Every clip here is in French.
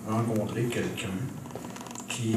Rencontrer quelqu'un qui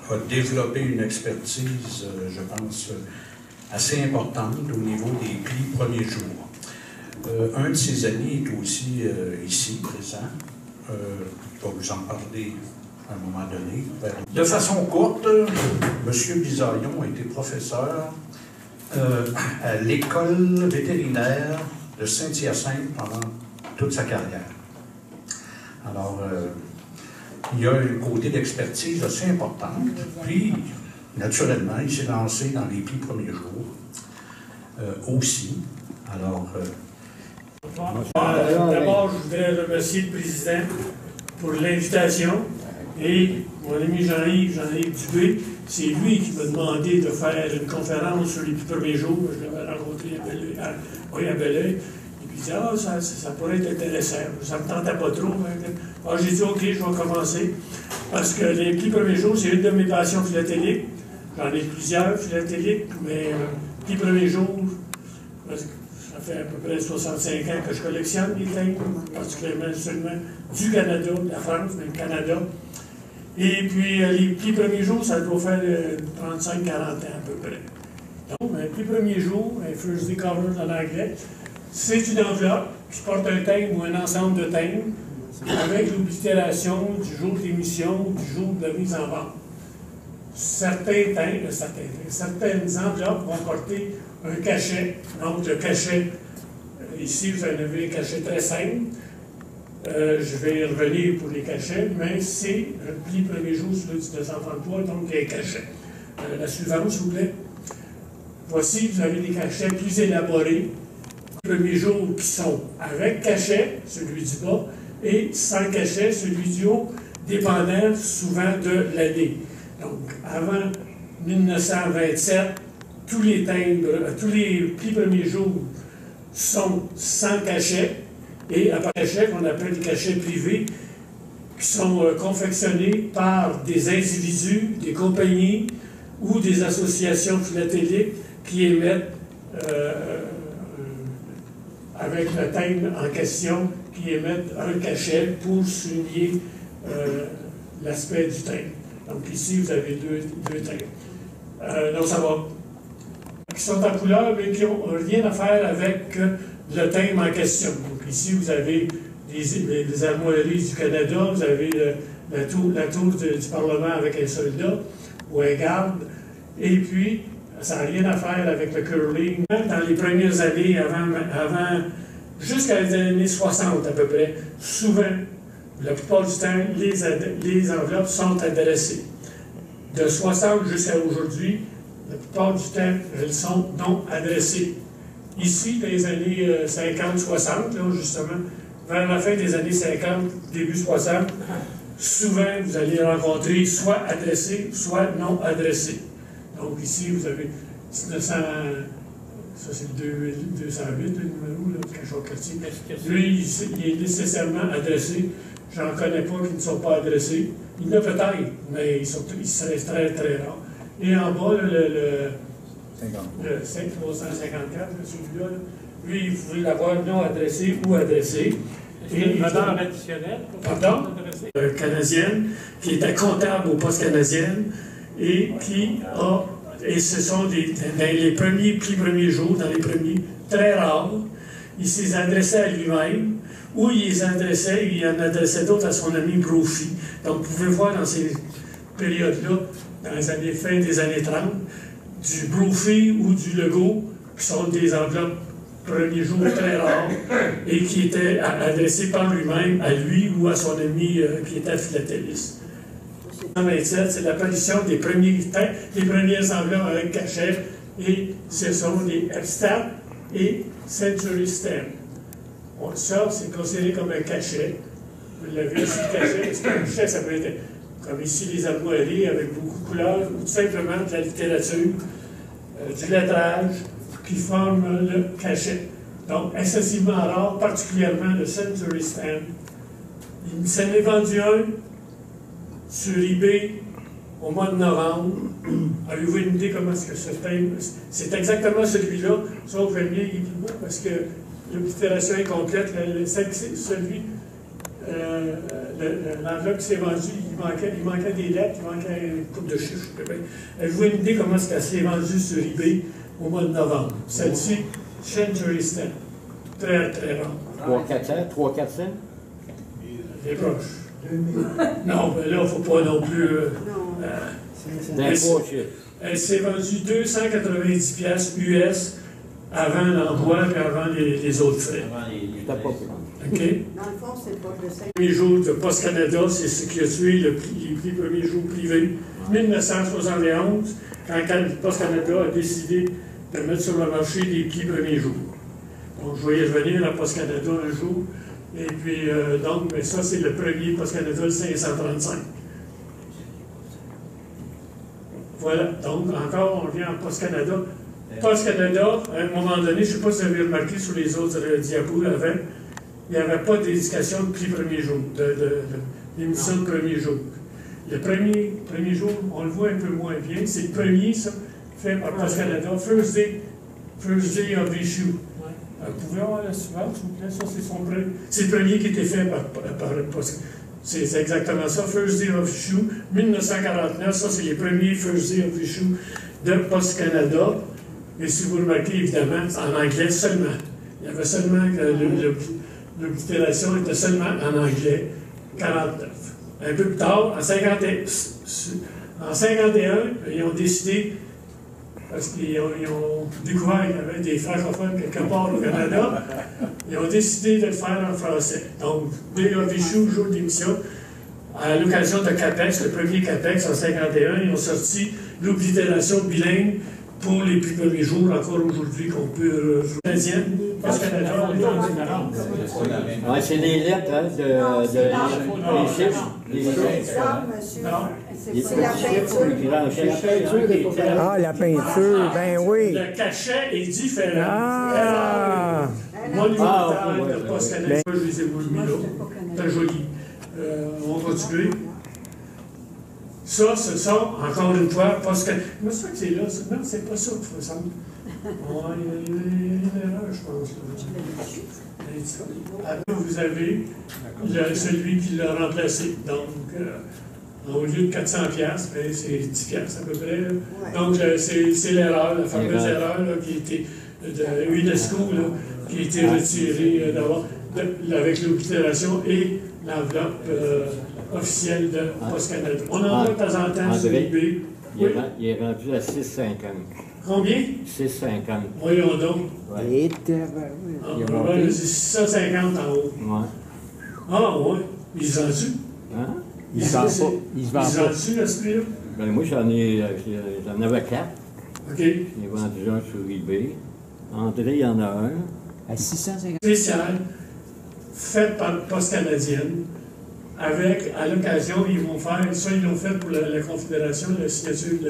a développé une expertise, je pense, assez importante au niveau des plis premiers jours. Un de ses amis est aussi ici, présent. Je vais vous en parler à un moment donné. De façon courte, M. Bisaillon a été professeur à l'école vétérinaire de Saint-Hyacinthe pendant toute sa carrière. Alors, il y a un côté d'expertise assez importante. Puis, naturellement, il s'est lancé dans les plis premiers jours aussi. Alors, d'abord, je voudrais remercier le président pour l'invitation et mon ami Jean-Yves Dubé, c'est lui qui m'a demandé de faire une conférence sur les plis premiers jours. Je l'avais rencontré à Belleuil. Il dit, ah, ça pourrait être intéressant. Ça ne me tentait pas trop. Alors, j'ai dit, OK, je vais commencer. Parce que les plis premiers jours, c'est une de mes passions philatéliques. J'en ai plusieurs philatéliques, mais plis premiers jours, ça fait à peu près 65 ans que je collectionne les timbres, particulièrement seulement du Canada, de la France, mais le Canada. Et puis, les plis premiers jours, ça doit faire 35-40 ans à peu près. Donc, les plis premiers jours, un first day cover en anglais, c'est une enveloppe qui porte un timbre ou un ensemble de timbres avec l'oblitération du jour d'émission, du jour de la mise en vente. Certaines enveloppes vont porter un cachet. Donc, le cachet, ici, vous en avez un cachet très simple. Je vais y revenir pour les cachets, mais c'est un pli premier jour sur le 1933, donc il y a un cachet. La suivante, s'il vous plaît. Voici, vous avez des cachets plus élaborés. Premiers jours qui sont avec cachet, celui du bas, et sans cachet, celui du haut, dépendant souvent de l'année. Donc, avant 1927, tous les timbres, tous les plis premiers jours sont sans cachet, et à part cachet, qu'on appelle des cachets privés, qui sont confectionnés par des individus, des compagnies ou des associations philatéliques qui émettent avec le timbre en question, qui émettent un cachet pour souligner l'aspect du timbre. Donc ici, vous avez deux timbres. Donc ça va. Qui sont en couleur, mais qui n'ont rien à faire avec le timbre en question. Donc ici, vous avez les armoiries du Canada, vous avez la tour du Parlement avec un soldat ou un garde, et puis ça n'a rien à faire avec le curling. Dans les premières années, avant jusqu'à les années 60 à peu près, souvent, la plupart du temps, les enveloppes sont adressées. De 60 jusqu'à aujourd'hui, la plupart du temps, elles sont non adressées. Ici, dans les années 50-60, justement, vers la fin des années 50, début 60, souvent, vous allez rencontrer soit adressées, soit non adressées. Donc ici, vous avez 1900, ça c'est le 208, le numéro, là, Cachot-Cartier. Lui, il est nécessairement adressé. J'en connais pas qui ne sont pas adressés. Il y en a peut-être, mais ils seraient très, très rares. Et en bas, le 5354, celui-là, lui, vous pouvez l'avoir non adressé ou adressé. Et une valeur additionnelle? Pardon? Canadienne, qui était comptable au poste canadienne et qui a, et ce sont dans les premiers jours, dans les premiers, très rares, il s'est adressé à lui-même, ou il en adressait d'autres à son ami Brophy. Donc, vous pouvez voir dans ces périodes-là, dans les années fin des années 30, du Brophy ou du Legault, qui sont des enveloppes premiers jours très rares, et qui étaient adressés par lui-même à lui ou à son ami qui était philatéliste. En 1927, c'est l'apparition des premières enveloppes avec cachet, et ce sont les Epstat et Century Stamp. Bon, ça, c'est considéré comme un cachet. Vous l'avez vu, le cachet. C'est un cachet, ça peut être comme ici les armoiries avec beaucoup de couleurs, ou tout simplement de la littérature, du lettrage, qui forment le cachet. Donc, excessivement rare, particulièrement le Century Stamp. Il s'en est vendu un sur eBay au mois de novembre. Avez-vous une idée comment est-ce que ce thème? C'est exactement celui-là, sauf que le mien, il est plus beau parce que l'oblitération est complète. Celui, l'enveloppe qui s'est vendue, il manquait des lettres, il manquait une couple de chiffres. Avez-vous une idée comment est-ce qu'elle s'est vendue sur eBay au mois de novembre? Celle-ci, Century Stamp. Très, très rare. 300-400? Des proches. Non, mais là, il ne faut pas non plus. Elle s'est vendue 290 piastres US avant l'envoi et avant les autres frais. OK? Dans le fond, c'est pas de 5. Le premier jour de Post Canada, c'est ce qui a tué les premiers jours privés. 1971, quand Post Canada a décidé de mettre sur le marché les plis premiers jours. Donc, je voyais venir à Post Canada un jour. Et puis, donc, mais ça, c'est le premier Post Canada, le 535. Voilà. Donc, encore, on revient à Post Canada. Post Canada, à un moment donné, je ne sais pas si vous avez remarqué sur les autres diapos avant, il n'y avait pas d'éducation de prix premier jour, d'émission de premier jour. Le premier jour, on le voit un peu moins bien. C'est le premier, ça, fait par Post Canada, First Day of Issue. Vous pouvez avoir la suivante, s'il vous plaît? Ça, c'est le premier qui était fait par Post. C'est exactement ça, First Day of Issue, 1949. Ça, c'est les premiers First Day of Issue de Post Canada. Et si vous remarquez, évidemment, en anglais seulement. Il y avait seulement l'oblitération était seulement en anglais, 49. Un peu plus tard, en 51, ils ont décidé, parce qu'ils ont découvert qu'il y avait des francophones quelque part au Canada, ils ont décidé de le faire en français. Donc, Day of Issue, jour d'émission, à l'occasion de CAPEX, le premier CAPEX en 51, ils ont sorti l'oblitération bilingue pour les plus premiers jours, encore aujourd'hui, qu'on peut jouer. Parce que Canada, Oui, c'est des lettres, hein, des chiffres. C'est la peinture. Ah, la peinture, ben oui. Le cachet est différent. Ah! Monumental de Post Canada. Je les ai mis là. C'est joli. On va continuer. Ça, ce sont, encore une fois, Post Canada. Mais ça que c'est là, non, c'est pas ça, de toute façon. Il y a une erreur, je pense. Après, vous avez celui qui l'a remplacé. Donc, au lieu de 400 piastres, ben, c'est 10 piastres à peu près. Donc, c'est l'erreur, la fameuse erreur là, qui a été de UNESCO, là, qui a été retirée d'abord avec l'oblitération et l'enveloppe officielle de Post Canada. On en a de temps en temps sur eBay. Il est rendu à 6,50. Combien? 6,50. Voyons donc. Et On va dire 650 en haut. Ouais. Ah, oui. Ils se vendent-tu? Hein? il se vend pas. Il se vend Ils se pas. vendent-tu, à ce prix-là? Ben, moi, j'en avais 4. OK. J'ai vendu un sur eBay. André, il y en a un. À 650. Spécial, fait par Post Canadienne, avec, à l'occasion, ils vont faire, ça ils l'ont fait pour la Confédération, la signature de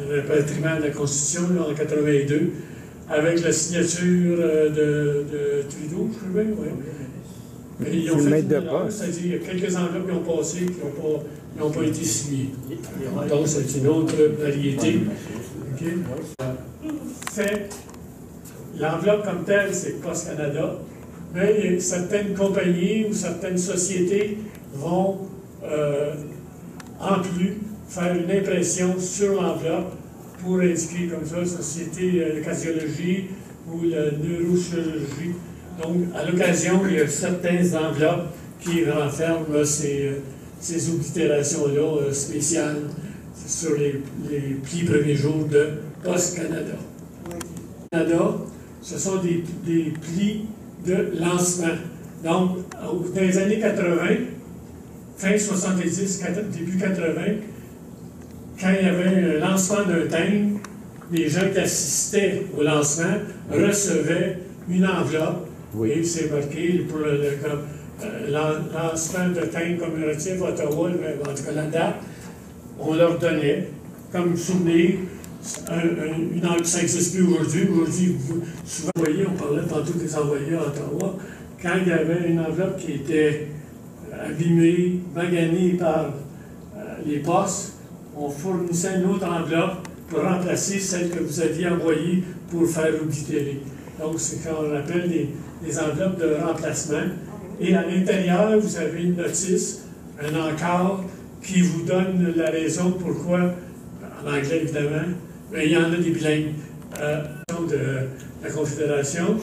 le rapatriement de la Constitution là, en 82, avec la signature de Trudeau, je crois bien, oui. Mais ils ont fait une erreur, c'est-à-dire qu'il y a quelques enveloppes qui ont passé, qui n'ont pas été signées. Donc, c'est une autre variété. Okay. Fait, l'enveloppe comme telle, c'est Post Canada, mais certaines compagnies ou certaines sociétés vont, en plus, faire une impression sur l'enveloppe pour indiquer comme ça, société de cardiologie ou la neurochirurgie. Donc, à l'occasion, il y a certaines enveloppes qui renferment ces oblitérations-là spéciales sur les plis premiers jours de Post Canada. Canada, ce sont des plis de lancement. Donc, dans les années 80, fin 70, début 80, quand il y avait un lancement d'un thème, les gens qui assistaient au lancement recevaient une enveloppe. Et c'est marqué pour le lancement de thème commémoratif à Ottawa, en tout cas la date, on leur donnait comme souvenir ça n'existe plus aujourd'hui. Aujourd'hui, souvent, vous voyez, on parlait tantôt des envoyés à Ottawa. Quand il y avait une enveloppe qui était abîmée, maganée par les postes, on fournissait une autre enveloppe pour remplacer celle que vous aviez envoyée pour faire oblitérer. Donc, c'est ce qu'on appelle des enveloppes de remplacement. Et à l'intérieur, vous avez une notice, un encart, qui vous donne la raison pourquoi, en anglais évidemment, mais il y en a des bilingues de la Confédération.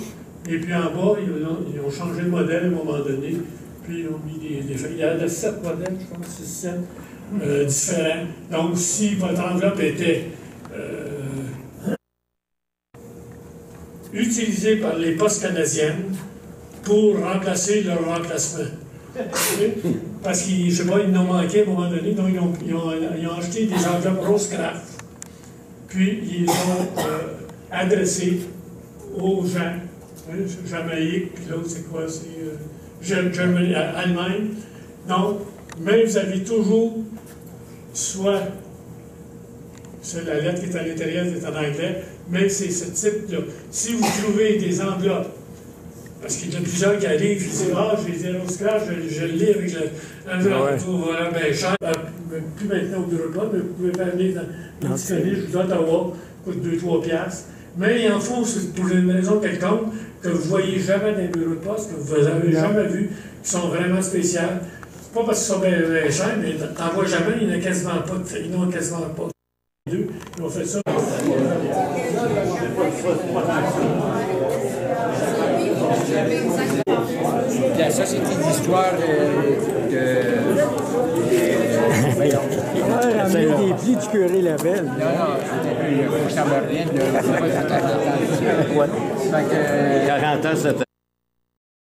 Et puis en bas, ils ont changé de modèle à un moment donné, puis ils ont mis des feuilles. Il y a 7 modèles, je pense, c'est 7 différents. Donc, si votre enveloppe était utilisée par les postes canadiennes pour remplacer leur remplacement. Parce qu'ils, je sais pas, ils n'ont manqué à un moment donné, donc ils ont acheté des enveloppes Rose Craft, puis ils les ont adressées aux gens, Jamaïque, puis l'autre c'est quoi, c'est Allemagne. Donc, mais vous avez toujours soit c'est la lettre qui est à l'intérieur, qui est en anglais, mais c'est ce type-là. Si vous trouvez des enveloppes, parce qu'il y en a plusieurs qui arrivent, je dis, j'ai des Rose Craft, je le lis avec l'enveloppe, voilà, bien cher, plus maintenant au bureau de poste, mais vous pouvez faire venir dans le petit je vous donne Ottawa, coûte 2-3 piastres. Mais il en faut, pour une raison quelconque, que vous ne voyez jamais dans les bureaux de poste, que vous n'avez jamais vu, qui sont vraiment spéciales. C'est pas parce qu'ils sont bien chers, mais t'en vois jamais, il n'y en a quasiment pas. Ils n'ont quasiment pas. Ils ont fait ça. La Société d'histoire ramener des plis du curé Lebel. Non, c'était plus, ça ne ressemble à rien de... 40 ans, c'était...